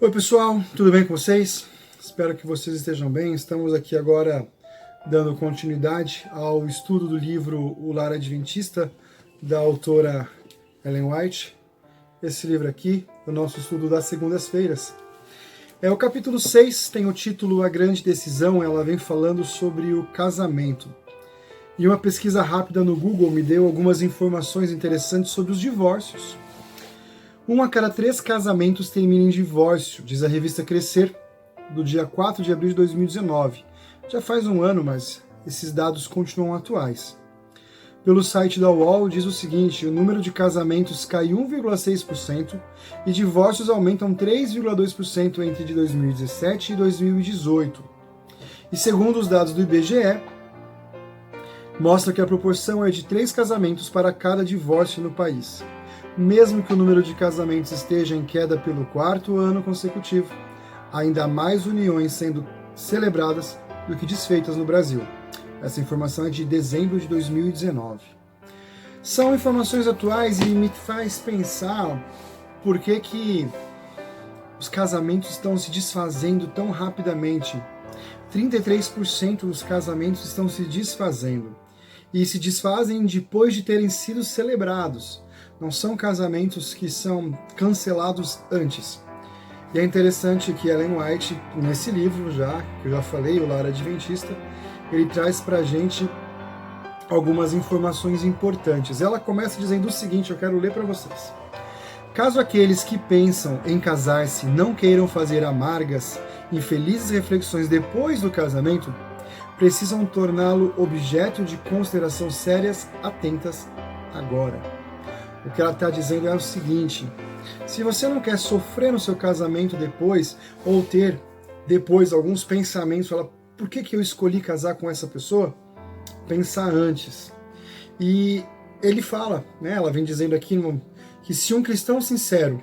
Oi pessoal, tudo bem com vocês? Espero que vocês estejam bem. Estamos aqui agora dando continuidade ao estudo do livro O Lar Adventista, da autora Ellen White. Esse livro aqui, o nosso estudo das segundas-feiras. O capítulo 6 tem o título A Grande Decisão. Ela vem falando sobre o casamento. E uma pesquisa rápida no Google me deu algumas informações interessantes sobre os divórcios. 1 a cada 3 casamentos termina em divórcio, diz a revista Crescer, do dia 4 de abril de 2019. Já faz um ano, mas esses dados continuam atuais. Pelo site da UOL diz o seguinte: o número de casamentos cai 1,6% e divórcios aumentam 3,2% entre de 2017 e 2018. E segundo os dados do IBGE, mostra que a proporção é de 3 casamentos para cada divórcio no país. Mesmo que o número de casamentos esteja em queda pelo 4º ano consecutivo, ainda há mais uniões sendo celebradas do que desfeitas no Brasil. Essa informação é de dezembro de 2019. São informações atuais e me faz pensar por que os casamentos estão se desfazendo tão rapidamente. 33% dos casamentos estão se desfazendo. E se desfazem depois de terem sido celebrados. Não são casamentos que são cancelados antes. E é interessante que Ellen White, nesse livro que eu já falei, O Lar Adventista, ele traz pra gente algumas informações importantes. Ela começa dizendo o seguinte, eu quero ler para vocês. Caso aqueles que pensam em casar-se não queiram fazer amargas, infelizes reflexões depois do casamento, precisam torná-lo objeto de consideração sérias, atentas agora. O que ela está dizendo é o seguinte: se você não quer sofrer no seu casamento depois, ou ter depois alguns pensamentos, fala, por que eu escolhi casar com essa pessoa? Pensar antes. E ele fala, ela vem dizendo aqui, que se um cristão sincero,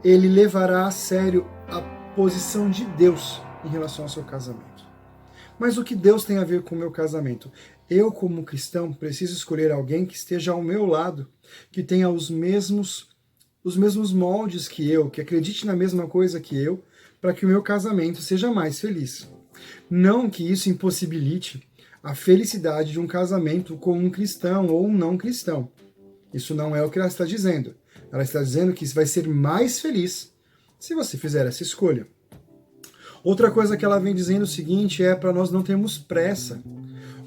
ele levará a sério a posição de Deus em relação ao seu casamento. Mas o que Deus tem a ver com o meu casamento? Eu, como cristão, preciso escolher alguém que esteja ao meu lado, que tenha os mesmos moldes que eu, que acredite na mesma coisa que eu, para que o meu casamento seja mais feliz. Não que isso impossibilite a felicidade de um casamento com um cristão ou um não cristão. Isso não é o que ela está dizendo. Ela está dizendo que vai ser mais feliz se você fizer essa escolha. Outra coisa que ela vem dizendo é o seguinte, para nós não termos pressa.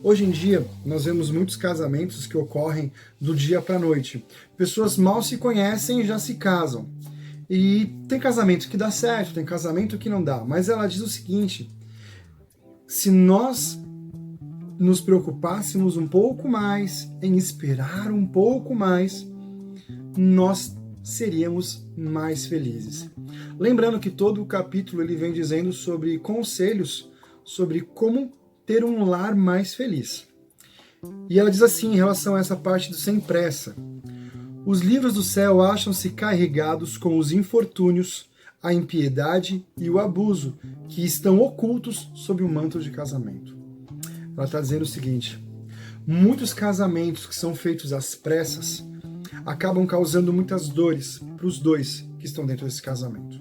Hoje em dia, nós vemos muitos casamentos que ocorrem do dia para a noite. Pessoas mal se conhecem e já se casam. E tem casamento que dá certo, tem casamento que não dá. Mas ela diz o seguinte, se nós nos preocupássemos um pouco mais em esperar um pouco mais, nós seríamos mais felizes. Lembrando que todo o capítulo ele vem dizendo sobre conselhos sobre como ter um lar mais feliz. E ela diz assim em relação a essa parte do sem pressa: os livros do céu acham-se carregados com os infortúnios, a impiedade e o abuso que estão ocultos sob o manto de casamento. Ela está dizendo o seguinte: muitos casamentos que são feitos às pressas acabam causando muitas dores para os dois que estão dentro desse casamento.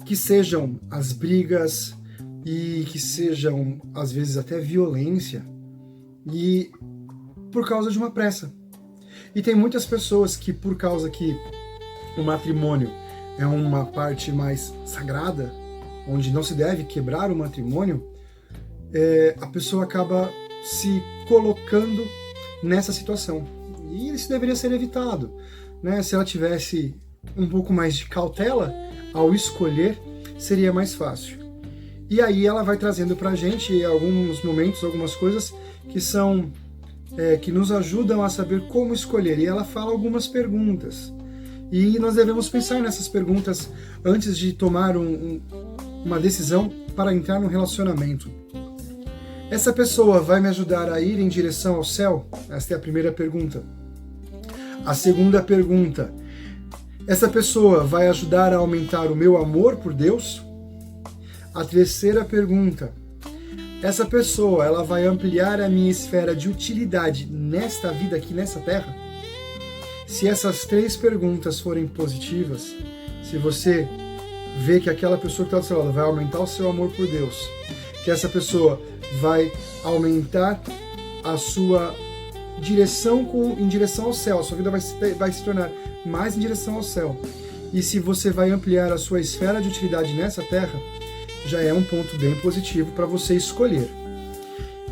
Que sejam as brigas e que sejam, às vezes, até violência, e por causa de uma pressa. E tem muitas pessoas que, por causa que o matrimônio é uma parte mais sagrada, onde não se deve quebrar o matrimônio, a pessoa acaba se colocando nessa situação. E isso deveria ser evitado, Se ela tivesse um pouco mais de cautela ao escolher, seria mais fácil. E aí ela vai trazendo pra gente alguns momentos, algumas coisas que são que nos ajudam a saber como escolher. E ela fala algumas perguntas. E nós devemos pensar nessas perguntas antes de tomar uma decisão para entrar no relacionamento. Essa pessoa vai me ajudar a ir em direção ao céu? Esta é a primeira pergunta. A segunda pergunta: essa pessoa vai ajudar a aumentar o meu amor por Deus? A terceira pergunta: essa pessoa ela vai ampliar a minha esfera de utilidade nesta vida aqui, nessa terra? Se essas 3 perguntas forem positivas, se você vê que aquela pessoa que está do seu lado vai aumentar o seu amor por Deus, que essa pessoa vai aumentar a sua direção em direção ao céu, a sua vida vai se tornar mais em direção ao céu, e se você vai ampliar a sua esfera de utilidade nessa terra, já é um ponto bem positivo para você escolher.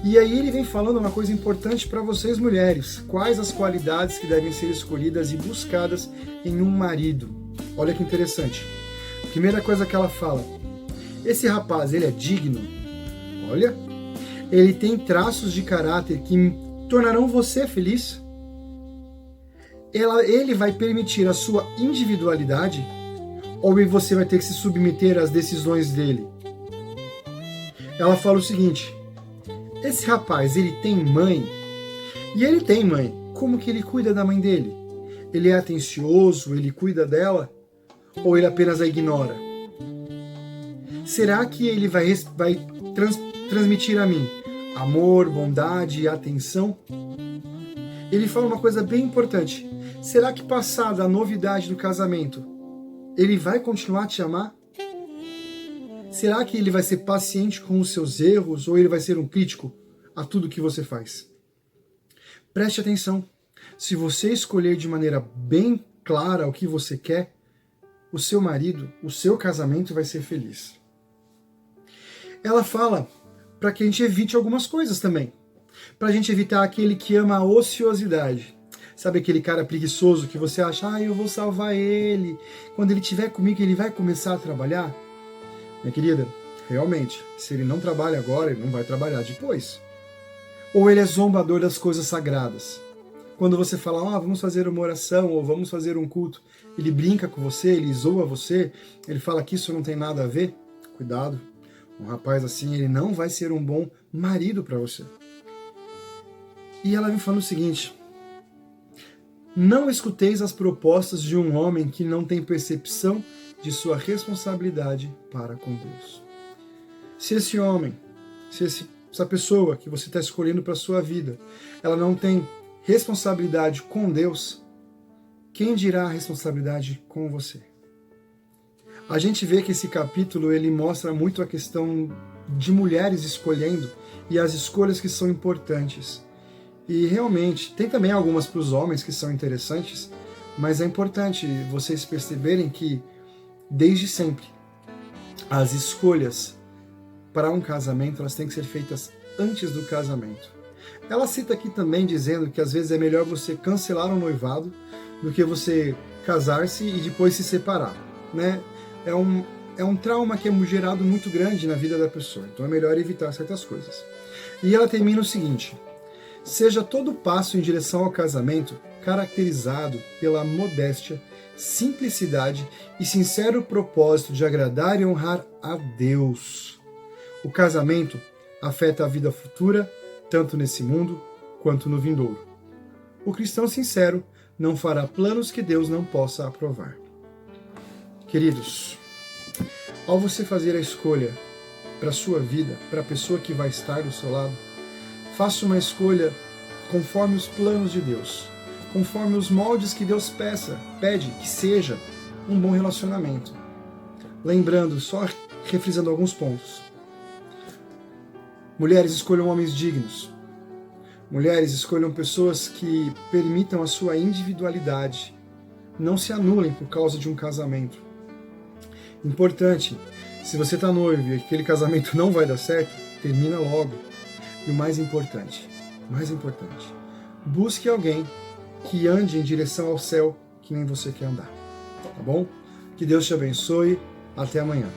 E aí ele vem falando uma coisa importante para vocês mulheres, quais as qualidades que devem ser escolhidas e buscadas em um marido. Olha que interessante. Primeira coisa que ela fala, esse rapaz, ele é digno? Olha, ele tem traços de caráter que tornarão você feliz? Ele vai permitir a sua individualidade? Ou você vai ter que se submeter às decisões dele? Ela fala o seguinte, esse rapaz, ele tem mãe? E ele tem mãe. Como que ele cuida da mãe dele? Ele é atencioso, ele cuida dela? Ou ele apenas a ignora? Será que ele vai transmitir a mim amor, bondade e atenção? Ele fala uma coisa bem importante. Será que passada a novidade do casamento, ele vai continuar a te amar? Será que ele vai ser paciente com os seus erros ou ele vai ser um crítico a tudo que você faz? Preste atenção. Se você escolher de maneira bem clara o que você quer, o seu marido, o seu casamento vai ser feliz. Ela fala para que a gente evite algumas coisas também. Para a gente evitar aquele que ama a ociosidade. Sabe aquele cara preguiçoso que você acha, eu vou salvar ele. Quando ele estiver comigo, ele vai começar a trabalhar? Minha querida, realmente, se ele não trabalha agora, ele não vai trabalhar depois. Ou ele é zombador das coisas sagradas. Quando você fala, vamos fazer uma oração, ou vamos fazer um culto, ele brinca com você, ele zoa você, ele fala que isso não tem nada a ver, cuidado. Um rapaz assim, ele não vai ser um bom marido para você. E ela me fala o seguinte, não escuteis as propostas de um homem que não tem percepção de sua responsabilidade para com Deus. Se esse homem, essa pessoa que você está escolhendo para a sua vida, ela não tem responsabilidade com Deus, quem dirá a responsabilidade com você? A gente vê que esse capítulo ele mostra muito a questão de mulheres escolhendo e as escolhas que são importantes. E realmente, tem também algumas para os homens que são interessantes, mas é importante vocês perceberem que, desde sempre, as escolhas para um casamento elas têm que ser feitas antes do casamento. Ela cita aqui também dizendo que às vezes é melhor você cancelar um noivado do que você casar-se e depois se separar, né? É um trauma que é gerado muito grande na vida da pessoa, então é melhor evitar certas coisas. E ela termina o seguinte, seja todo passo em direção ao casamento caracterizado pela modéstia, simplicidade e sincero propósito de agradar e honrar a Deus. O casamento afeta a vida futura, tanto nesse mundo quanto no vindouro. O cristão sincero não fará planos que Deus não possa aprovar. Queridos, ao você fazer a escolha para a sua vida, para a pessoa que vai estar do seu lado, faça uma escolha conforme os planos de Deus, conforme os moldes que Deus pede que seja um bom relacionamento. Lembrando, só refrisando alguns pontos. Mulheres, escolham homens dignos. Mulheres, escolham pessoas que permitam a sua individualidade. Não se anulem por causa de um casamento. Importante, se você está noivo e aquele casamento não vai dar certo, termina logo. E o mais importante, busque alguém que ande em direção ao céu que nem você quer andar. Tá bom? Que Deus te abençoe. Até amanhã.